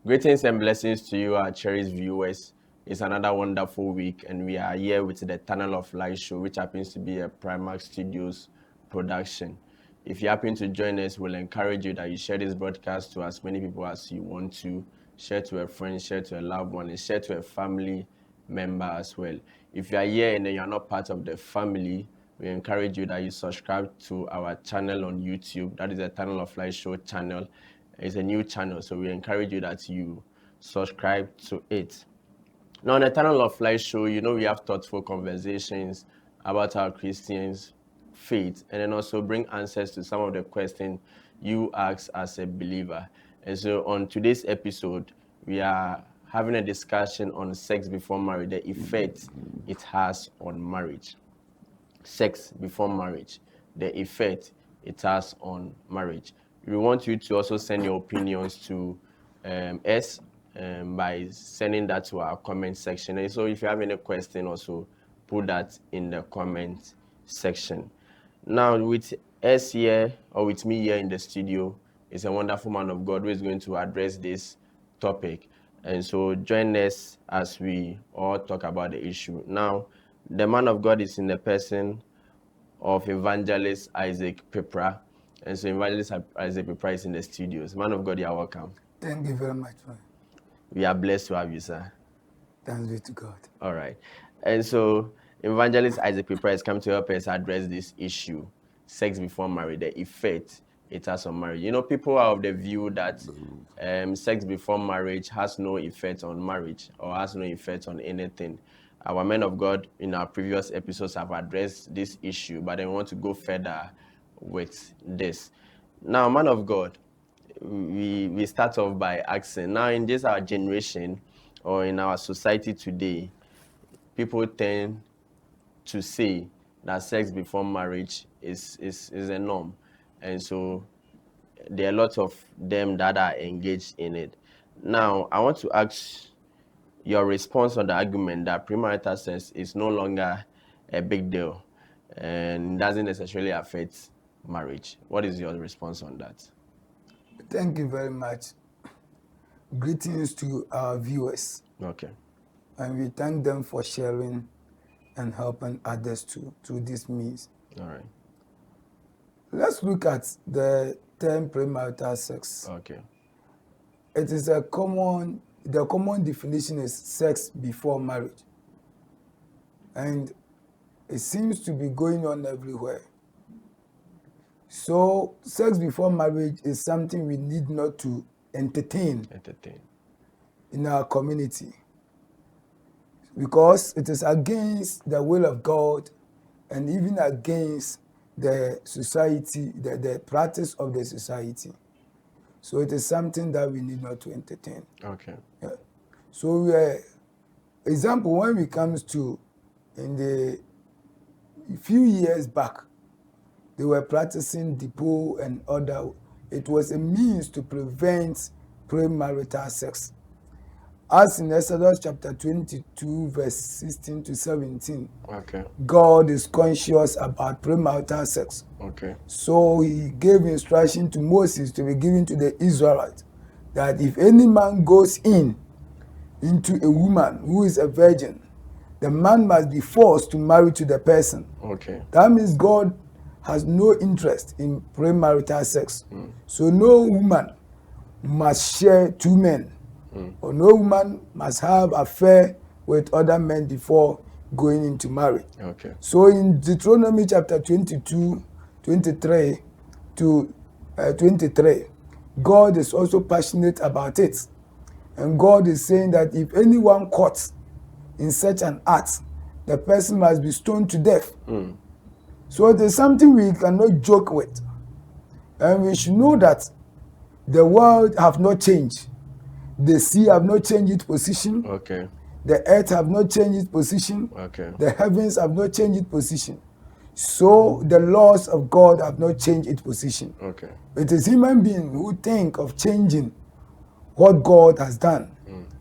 Greetings and blessings to you, our cherished viewers. It's another wonderful week, and we are here with the Tunnel of Light show, which happens to be a Primark Studios production. If you happen to join us, we'll encourage you that you share this broadcast to as many people as you want to. Share to a friend, share to a loved one, and share to a family member as well. If you are here and you're not part of the family, we encourage you that you subscribe to our channel on YouTube. That is the Tunnel of Light show channel. It's a new channel, so we encourage you that you subscribe to it. Now, on the Tunnel of Light show, we have thoughtful conversations about our Christians' faith, and then also bring answers to some of the questions you ask as a believer. And so, on today's episode, we are having a discussion on sex before marriage, the effect it has on marriage. Sex before marriage, the effect it has on marriage. We want you to also send your opinions to us by sending that to our comment section. And so if you have any question, also put that in the comment section. Now, with us here, or with me here in the studio, is a wonderful man of God who is going to address this topic. And so join us as we all talk about the issue. Now, the man of God is in the person of Evangelist Isaac Pepra. And so Evangelist Isaac Pepra is in the studios. Man of God, you are welcome. Thank you very much, man. We are blessed to have you, sir. Thanks be to God. All right. And so Evangelist Isaac Pepra has come to help us address this issue, sex before marriage, the effect it has on marriage. People are of the view that sex before marriage has no effect on marriage or has no effect on anything. Our men of God in our previous episodes have addressed this issue, but they want to go further with this. Now, man of God, we start off by asking, now in this our generation or in our society today, people tend to say that sex before marriage is a norm. And so there are a lot of them that are engaged in it. Now, I want to ask your response on the argument that premarital sex is no longer a big deal and doesn't necessarily affect marriage. What is your response on that? Thank you very much. Greetings to our viewers. Okay. And we thank them for sharing and helping others too through this means. All right. Let's look at the term premarital sex. Okay. It is the common definition is sex before marriage. And it seems to be going on everywhere. So sex before marriage is something we need not to entertain in our community, because it is against the will of God and even against the society, the practice of the society. So it is something that we need not to entertain. Okay. Yeah. So example, when it comes to in the few years back, they were practicing depot and other. It was a means to prevent premarital sex. As in Exodus chapter 22, verse 16 to 17, Okay. God is conscious about premarital sex. Okay. So he gave instruction to Moses to be given to the Israelites that if any man goes into a woman who is a virgin, the man must be forced to marry to the person. Okay. That means God has no interest in premarital sex. So no woman must share two men, or no woman must have affair with other men before going into marriage. Okay. So in Deuteronomy chapter 22, 23 to 23, God is also passionate about it. And God is saying that if anyone caught in such an act, the person must be stoned to death. So there's something we cannot joke with. And we should know that the world have not changed. The sea have not changed its position. Okay. The earth have not changed its position. Okay. The heavens have not changed its position. So the laws of God have not changed its position. Okay. It is human beings who think of changing what God has done.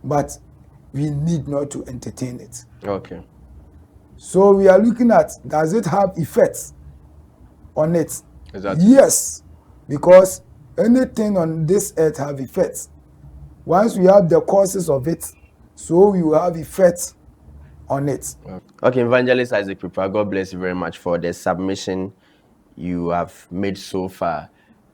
But we need not to entertain it. Okay. So we are looking at, does it have effects on it? Exactly. Yes, because anything on this earth have effects. Once we have the causes of it, so we will have effects on it. Okay, Evangelist Isaac Prepare, God bless you very much for the submission you have made so far.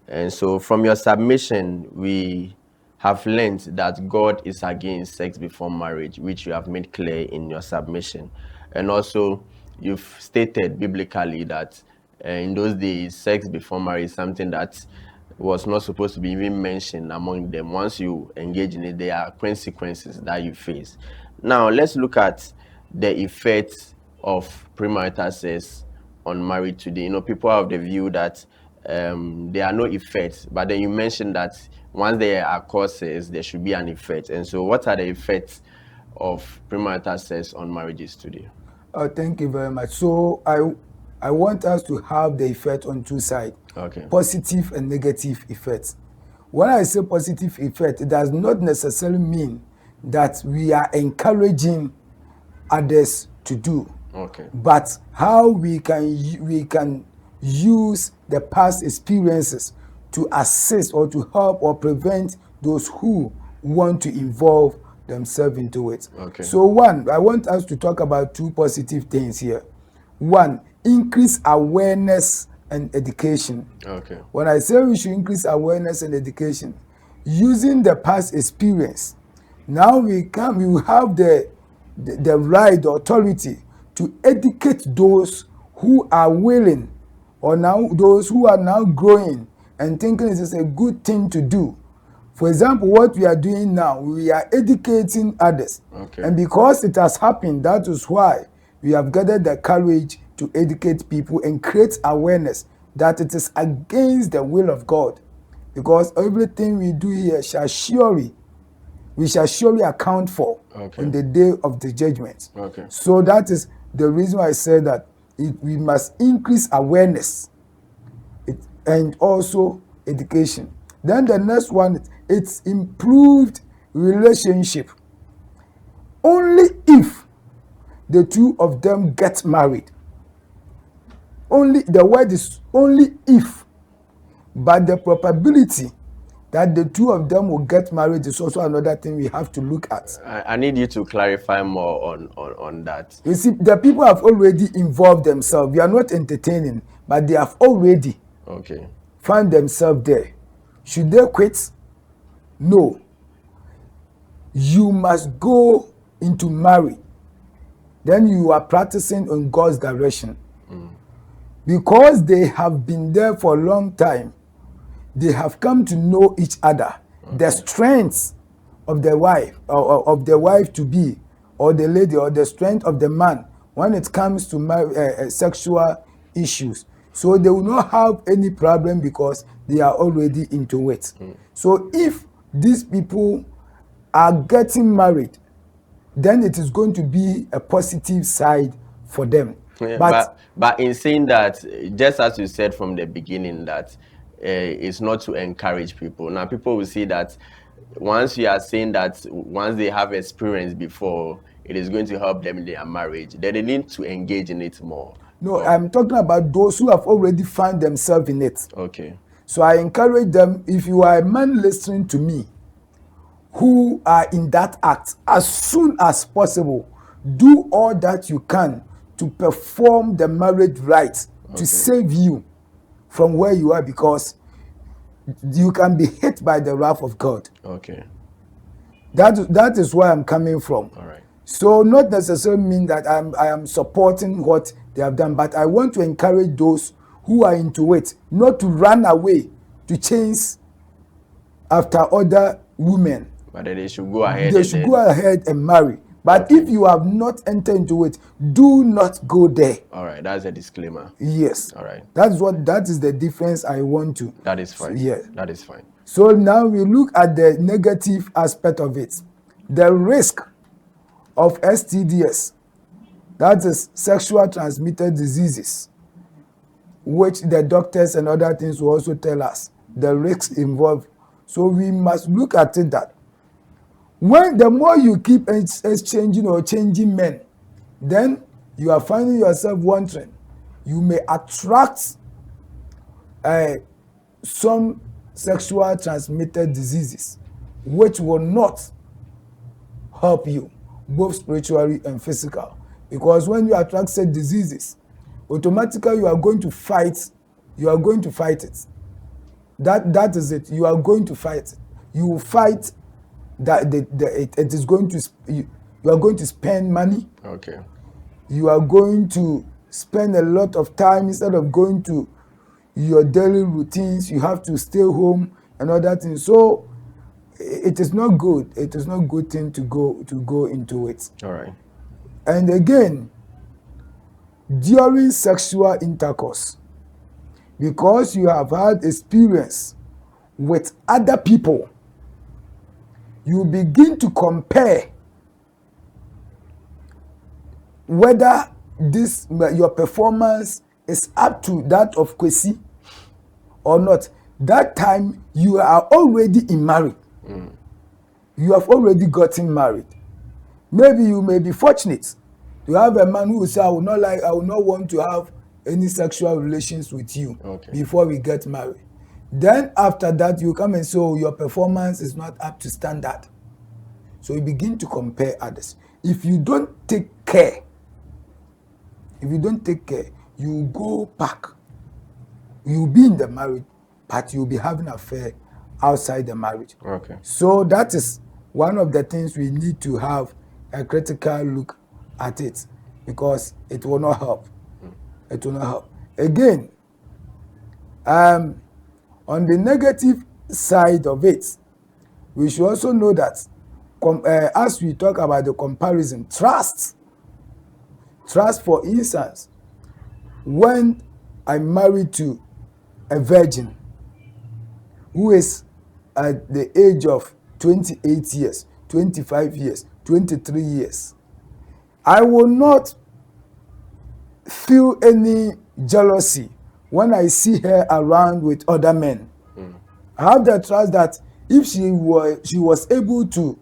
And so from your submission, we have learned that God is against sex before marriage, which you have made clear in your submission. And also, you've stated biblically that in those days, sex before marriage is something that was not supposed to be even mentioned among them. Once you engage in it, there are consequences that you face. Now, let's look at the effects of premarital sex on marriage today. You know, people have the view that there are no effects, but then you mentioned that once there are causes, there should be an effect. And so, what are the effects of premarital sex on marriages today? Thank you very much. So I want us to have the effect on two sides. Okay. Positive and negative effects. When I say positive effect, it does not necessarily mean that we are encouraging others to do. Okay. But how we can use the past experiences to assist or to help or prevent those who want to involve themselves into it. Okay. So one, I want us to talk about two positive things here. One, increase awareness and education. Okay. When I say we should increase awareness and education, using the past experience, now we will have the right, the authority to educate those who are willing, or now those who are now growing and thinking it is a good thing to do. For example, what we are doing now, we are educating others. Okay. And because it has happened, that is why we have gathered the courage to educate people and create awareness that it is against the will of God. Because everything we do here we shall surely account for on the day of the judgment. Okay. So that is the reason why I said that we must increase awareness and also education. Then the next one, it's improved relationship. Only if the two of them get married. Only, the word is only if, but the probability that the two of them will get married is also another thing we have to look at. I need you to clarify more on that. You see, the people have already involved themselves. We are not entertaining, but they have already found themselves there. Should they quit? No. You must go into marriage. Then you are practicing on God's direction. Because they have been there for a long time, they have come to know each other. The strengths of the wife, or of the wife to be, or the lady, or the strength of the man when it comes to sexual issues. So they will not have any problem because they are already into it. So if these people are getting married, then it is going to be a positive side for them. Yeah, but in saying that, just as you said from the beginning, that it's not to encourage people. Now people will see that once you are saying that once they have experience before, it is going to help them in their marriage, then they need to engage in it more. No, I'm talking about those who have already found themselves in it. Okay. So I encourage them, if you are a man listening to me who are in that act, as soon as possible, do all that you can to perform the marriage rites to save you from where you are, because you can be hit by the wrath of God. Okay. That is where I'm coming from. All right. So not necessarily mean that I am supporting what they have done, but I want to encourage those who are into it not to run away to chase after other women. But they should go ahead. They should go ahead and marry. But if you have not entered into it, do not go there. All right, that's a disclaimer. Yes. All right. That is the difference I want to. That is fine. Yeah. That is fine. So now we look at the negative aspect of it. The risk of STDs, that is sexual transmitted diseases, which the doctors and other things will also tell us the risks involved. So we must look at it that when the more you keep exchanging or changing men, then you are finding yourself wondering, you may attract some sexual transmitted diseases which will not help you, both spiritually and physical. Because when you attract such diseases, automatically you are going to fight. You are going to fight it. That is it. You are going to fight. You will fight that it is going to. You are going to spend money. Okay. You are going to spend a lot of time instead of going to your daily routines. You have to stay home and all that thing. So it is not good. It is not a good thing to go into it. All right. And again, during sexual intercourse, because you have had experience with other people, you begin to compare whether your performance is up to that of Kwesi or not. That time you are already in marriage. You have already gotten married. Maybe you may be fortunate to have a man who will say, I will not want to have any sexual relations with you before we get married. Then after that, you come and say, oh, your performance is not up to standard. So you begin to compare others. If you don't take care, you go back. You'll be in the marriage, but you'll be having an affair outside the marriage. Okay. So that is one of the things we need to have a critical look at it, because it will not help. It will not help. Again, on the negative side of it, we should also know that as we talk about the comparison, trust, for instance, when I'm married to a virgin who is at the age of 28 years, 25 years, 23 years, I will not feel any jealousy when I see her around with other men. I have the trust that if she was able to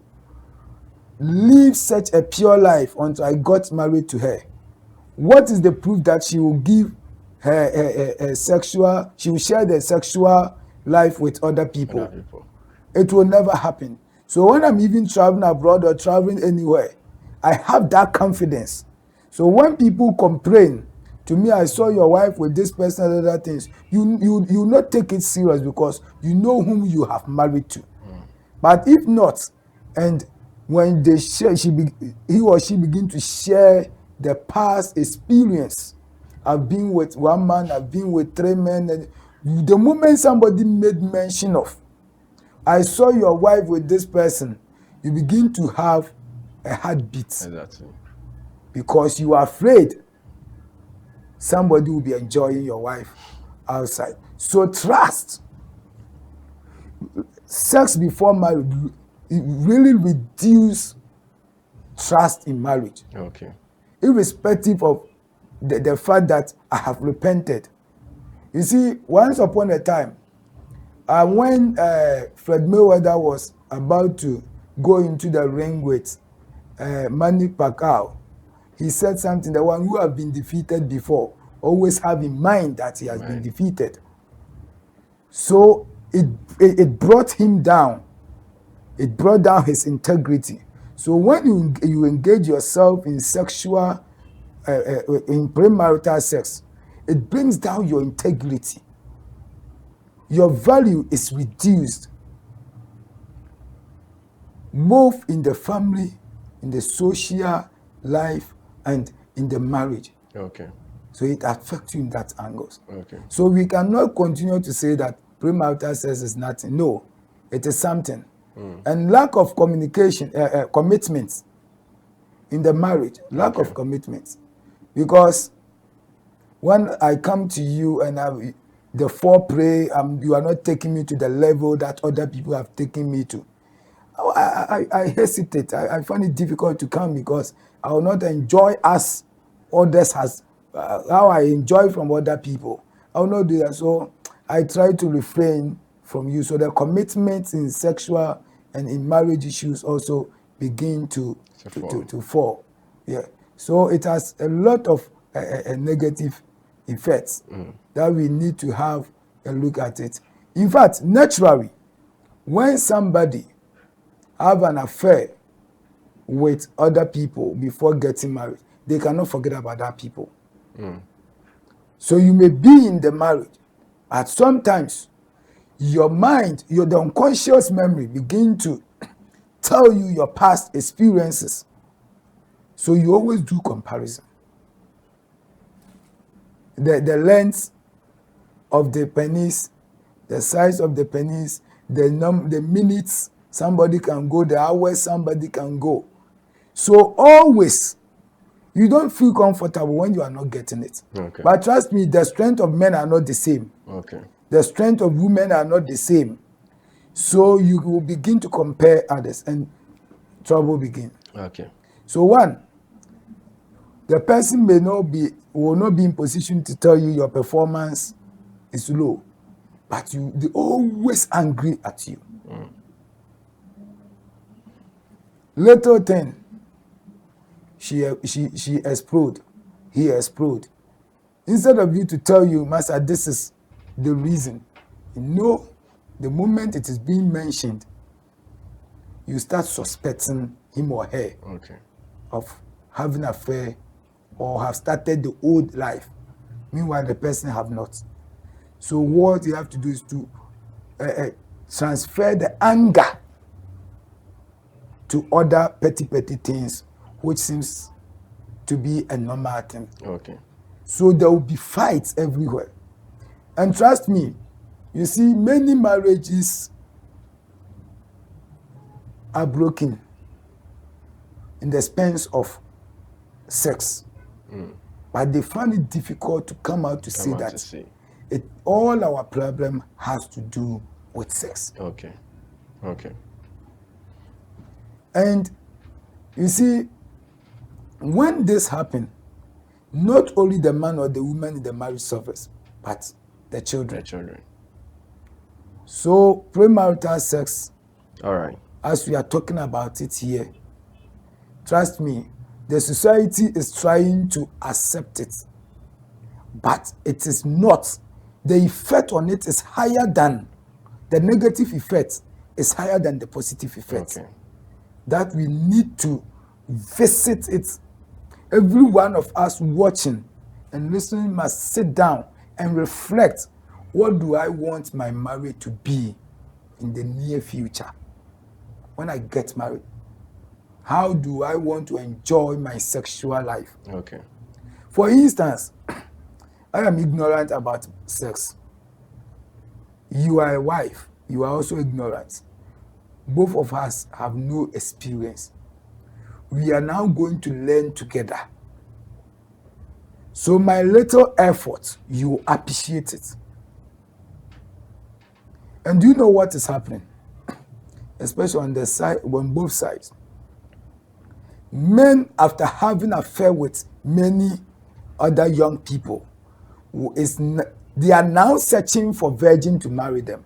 live such a pure life until I got married to her, what is the proof that she will give her sexual, she will share the sexual life with other people? It will never happen. So when I'm even traveling abroad or traveling anywhere, I have that confidence. So when people complain to me, I saw your wife with this person and other things, you not take it serious, because you know whom you have married to. But if not, and when they share, he or she begin to share the past experience. I've been with one man, I've been with 3 men, and the moment somebody made mention of, I saw your wife with this person, you begin to have a heartbeat. Exactly. Because you are afraid somebody will be enjoying your wife outside. So trust. Sex before marriage, it really reduce trust in marriage. Okay. Irrespective of the fact that I have repented. You see, once upon a time, when Fred Mayweather was about to go into the ring with Manny Pacquiao, he said something, the one who have been defeated before always have in mind that he has been defeated. So it brought him down. It brought down his integrity. So when you engage yourself in sexual, in premarital sex, it brings down your integrity. Your value is reduced, both in the family, in the social life, and in the marriage. Okay. So it affects you in that angle. Okay. So we cannot continue to say that premarital sex is nothing. No, it is something. And lack of communication, commitment in the marriage, lack of commitment. Because when I come to you and the foreplay, you are not taking me to the level that other people have taken me to, I hesitate. I find it difficult to come, because I will not enjoy as others has, how I enjoy from other people. I will not do that. So I try to refrain from you. So the commitments in sexual and in marriage issues also begin to fall. Yeah. So it has a lot of negative effects that we need to have a look at it. In fact, naturally, when somebody have an affair with other people before getting married, they cannot forget about that people. So you may be in the marriage, but sometimes your mind, the unconscious memory begin to tell you your past experiences. So you always do comparison. The length of the penis, the size of the penis, the minutes somebody can go, the hours somebody can go. So always, you don't feel comfortable when you are not getting it. Okay. But trust me, the strength of men are not the same. Okay. The strength of women are not the same. So you will begin to compare others and trouble begin. Okay. So one, the person will not be in position to tell you your performance is low, but they always angry at you. Little thing, she explode, he explode. Instead of you to tell you, Master, this is the reason, the moment it is being mentioned, you start suspecting him or her of having an affair or have started the old life. Meanwhile, the person have not. So what you have to do is to transfer the anger to other petty things, which seems to be a normal thing. Okay. So there will be fights everywhere. And trust me, you see, many marriages are broken in the expense of sex. But they find it difficult to come out to say that all our problem has to do with sex. Okay. Okay. And you see, when this happens, not only the man or the woman in the marriage suffers, but the children. The children. So premarital sex, all right, as we are talking about it here, trust me, the society is trying to accept it, but it is not. The effect on it is higher than the negative effect is higher than the positive effect. Okay. That we need to visit it. Every one of us watching and listening must sit down and reflect, what do I want my marriage to be in the near future when I get married? How do I want to enjoy my sexual life? Okay. For instance, I am ignorant about sex. You are a wife. You are also ignorant. Both of us have no experience. We are now going to learn together. So my little effort, you appreciate it. And do you know what is happening? Especially on the side, on both sides. Men, after having an affair with many other young people, they are now searching for virgin to marry them.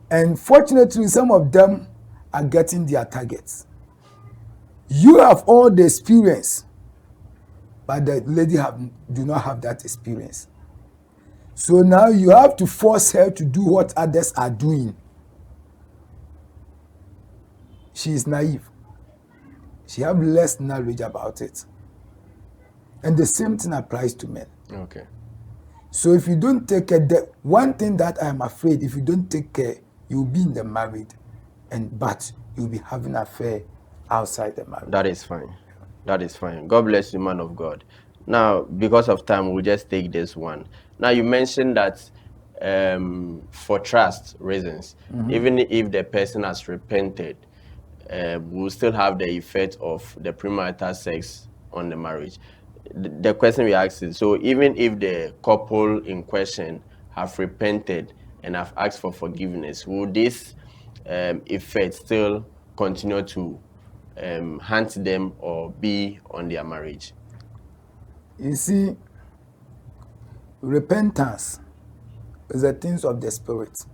And fortunately, some of them are getting their targets. You have all the experience, but the lady do not have that experience. So now you have to force her to do what others are doing. She is naive. She has less knowledge about it. And the same thing applies to men. Okay. So if you don't take care, the one thing that I am afraid, if you don't take care, you'll be in the married, but you'll be having an affair outside the marriage. That is fine. That is fine. God bless you, man of God. Now, because of time, we'll just take this one. Now, you mentioned that for trust reasons, even if the person has repented, we'll still have the effect of the premarital sex on the marriage. The question we asked is, so even if the couple in question have repented and have asked for forgiveness, will this effect still continue to haunt them or be on their marriage? You see, repentance is the things of the spirit,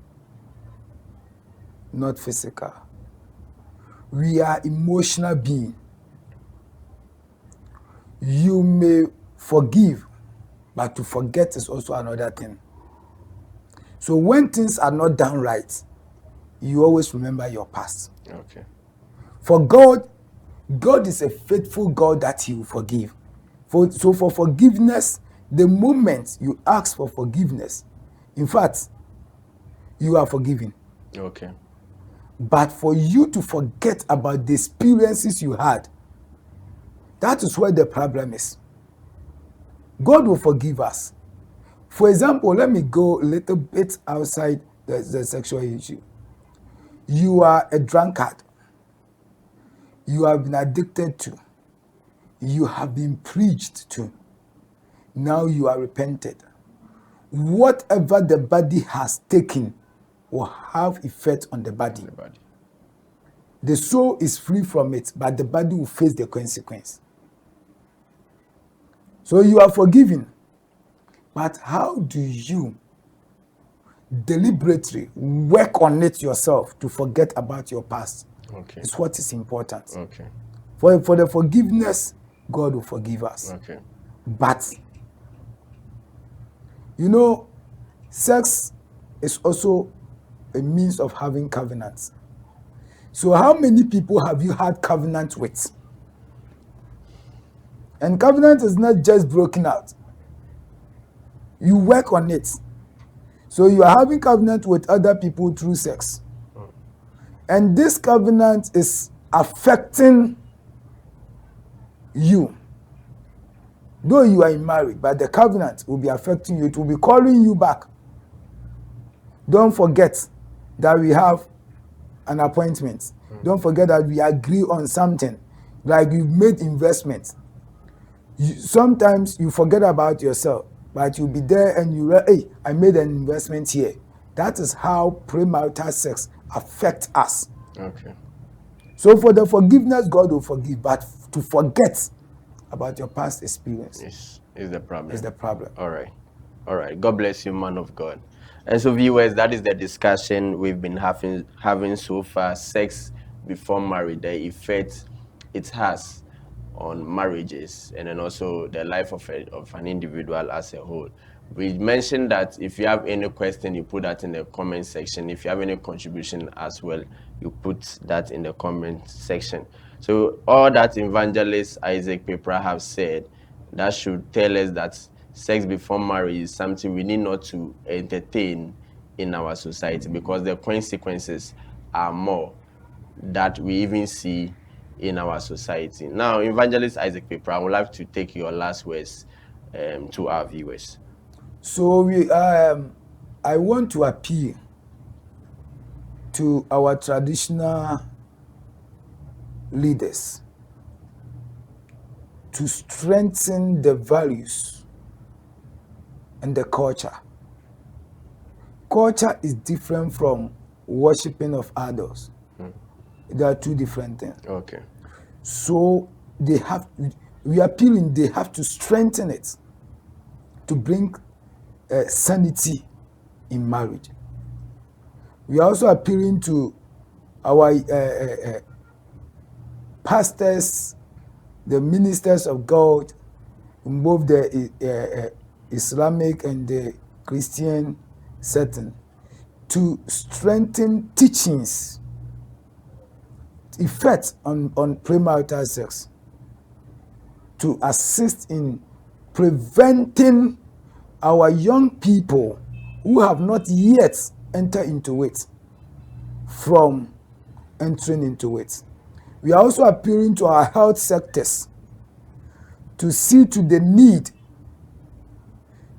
not physical. We are emotional beings. You may forgive, but to forget is also another thing. So when things are not done right, you always remember your past. Okay. For God is a faithful God that He will forgive. So for forgiveness, the moment you ask for forgiveness, in fact, you are forgiven. Okay. But for you to forget about the experiences you had, that is where the problem is. God will forgive us. For example, let me go a little bit outside the sexual issue. You are a drunkard. You have been addicted to. You have been preached to. Now you are repented. Whatever the body has taken will have effect on the body. The soul is free from it, but the body will face the consequence. So you are forgiven. But how do you deliberately work on it yourself to forget about your past? Okay. It's what is important. Okay. For the forgiveness, God will forgive us. Okay. But, sex is also a means of having covenants. So how many people have you had covenant with? And covenant is not just broken out. You work on it. So you are having covenant with other people through sex. And this covenant is affecting you. Though you are married, but the covenant will be affecting you. It will be calling you back. Don't forget that we have an appointment. Don't forget that we agree on something. Like you've made investments. Sometimes you forget about yourself, but you'll be there and hey, I made an investment here. That is how premarital sex affects us. Okay. So for the forgiveness, God will forgive, but to forget about your past experience is the problem. Is the problem. All right. God bless you, man of God. And so, viewers, that is the discussion we've been having so far. Sex before marriage, the effect it has on marriages, and then also the life of an individual as a whole. We mentioned that if you have any question, you put that in the comment section. If you have any contribution as well, you put that in the comment section. So all that Evangelist Isaac Pepra have said, that should tell us that sex before marriage is something we need not to entertain in our society, because the consequences are more that we even see in our society. Now, Evangelist Isaac Pepra, I would like to take your last words to our viewers. So I want to appeal to our traditional leaders to strengthen the values and the culture. Culture is different from worshiping of idols. They are two different things. Okay. So we are appealing, they have to strengthen it to bring sanity in marriage. We are also appealing to our pastors, the ministers of God, in both the Islamic and the Christian setting, to strengthen teachings, effect on premarital sex, to assist in preventing our young people who have not yet entered into it from entering into it. We are also appealing to our health sectors to see to the need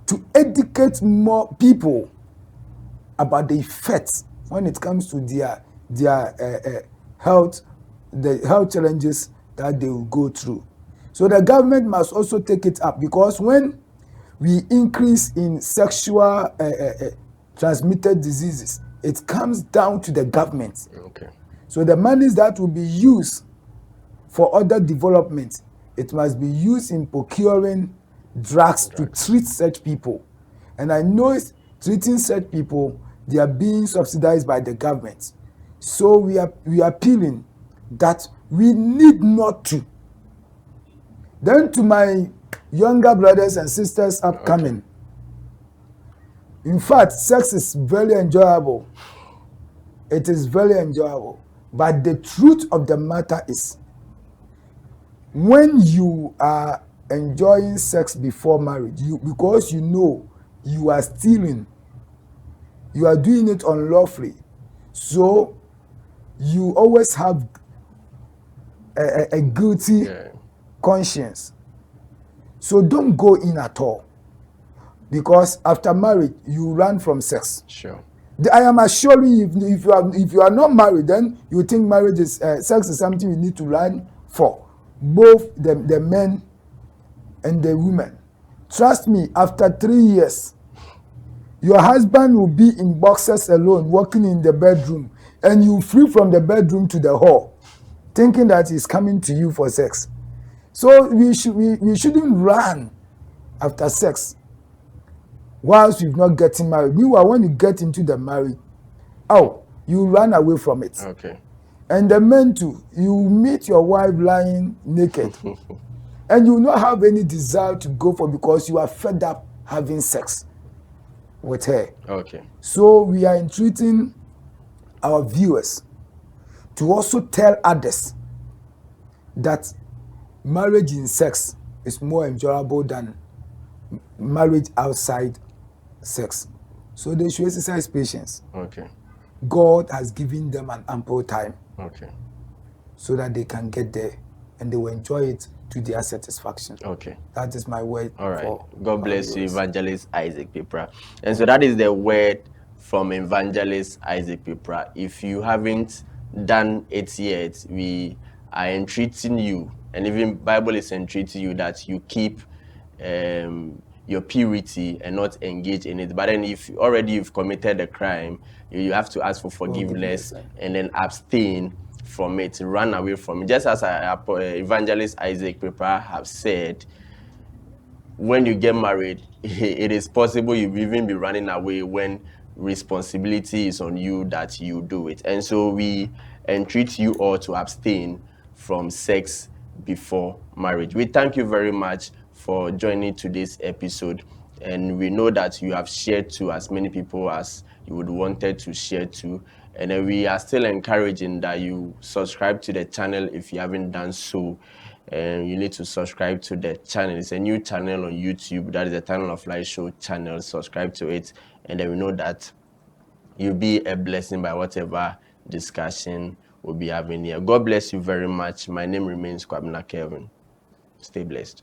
to educate more people about the effects when it comes to their health, the health challenges that they will go through. So the government must also take it up, because when we increase in sexual transmitted diseases, it comes down to the government. Okay. So the monies that will be used for other development, it must be used in procuring drugs to treat such people. And I know treating such people, they are being subsidized by the government. So we are appealing that we need not to. Then to my younger brothers and sisters upcoming, okay. In fact, sex is very enjoyable. It is very enjoyable. But the truth of the matter is, when you are enjoying sex before marriage, because you know you are stealing, you are doing it unlawfully, so you always have a guilty conscience. So don't go in at all, because after marriage you run from sex. Sure. I am assuring you, if you are not married, then you think marriage is sex is something you need to run for, both the men and the women. Trust me, after 3 years, your husband will be in boxers alone, walking in the bedroom, and you flee from the bedroom to the hall, thinking that he's coming to you for sex. So we shouldn't run after sex whilst we've not getting married. Meanwhile, when you get into the marriage, you run away from it. Okay. And the men too, you meet your wife lying naked, and you will not have any desire to go for, because you are fed up having sex with her. Okay. So we are entreating our viewers to also tell others that marriage in sex is more enjoyable than marriage outside sex. So they should exercise patience. Okay. God has given them an ample time. Okay. So that they can get there and they will enjoy it to their satisfaction. Okay. That is my word. All right. God bless you, Evangelist Isaac Pipra. And so that is the word from Evangelist Isaac Pipra. If you haven't done it yet, we are entreating you, and even Bible is entreating you, that you keep your purity and not engage in it. But then if already you've committed a crime, you have to ask for forgiveness and then abstain from it, run away from it. Just as Evangelist Isaac Pipra have said, when you get married, it is possible you even be running away when responsibility is on you that you do it. And so we entreat you all to abstain from sex before marriage. We thank you very much for joining today's episode, and we know that you have shared to as many people as you would wanted to share to. And then we are still encouraging that you subscribe to the channel if you haven't done so. And you need to subscribe to the channel. It's a new channel on YouTube. That is the Tunnel of Light Show channel. Subscribe to it, and then we know that you'll be a blessing by whatever discussion we'll be having here. God bless you very much. My name remains Kwabena Kelvin. Stay blessed.